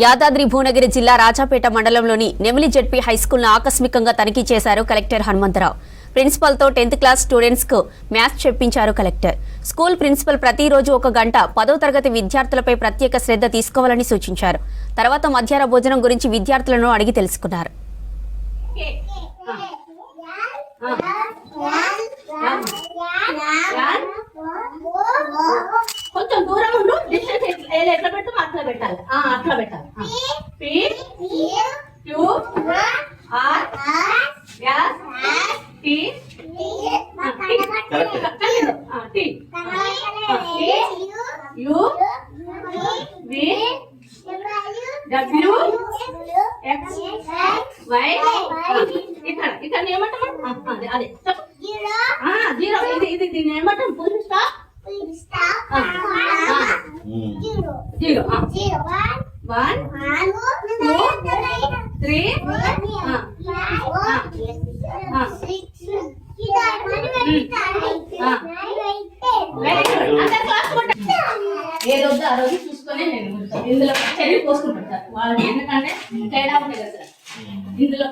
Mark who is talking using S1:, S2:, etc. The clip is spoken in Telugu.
S1: యాదాద్రి భువనగిరి జిల్లా రాజాపేట మండలంలోని నెమిలి జెడ్పీ హైస్కూల్ను ఆకస్మికంగా తనిఖీ చేశారు కలెక్టర్ హనుమంతరావు. ప్రిన్సిపల్తో 10th క్లాస్ స్టూడెంట్స్కు మ్యాథ్స్ చెప్పించారు కలెక్టర్. స్కూల్ ప్రిన్సిపల్ ప్రతిరోజు 1 గంట 10వ తరగతి విద్యార్థులపై ప్రత్యేక శ్రద్ధ తీసుకోవాలని సూచించారు. తర్వాత మధ్యాహ్న భోజనం గురించి విద్యార్థులను అడిగి తెలుసుకున్నారు.
S2: కొంచెం దూరం ఉండు. డిస్టెన్స్ ఎట్లా పెట్టాలి అట్లా పెట్టాలి. అట్లా పెట్టాలి. P Q R S T T U V W X Y. ఇక్కడ ఇక్కడ ఏమంటాం? అదే చెప్పు. జీరో. ఇది దీన్ని ఏమంటాం? Full stop. జీరో. 1 2 3 ఏదో ఆ రోజు చూసుకొని నేను ఇందులో చర్య పోసుకుంటాను సార్. వాళ్ళకి ఎందుకంటే తేడా ఉంటుంది కదా సార్ ఇందులో.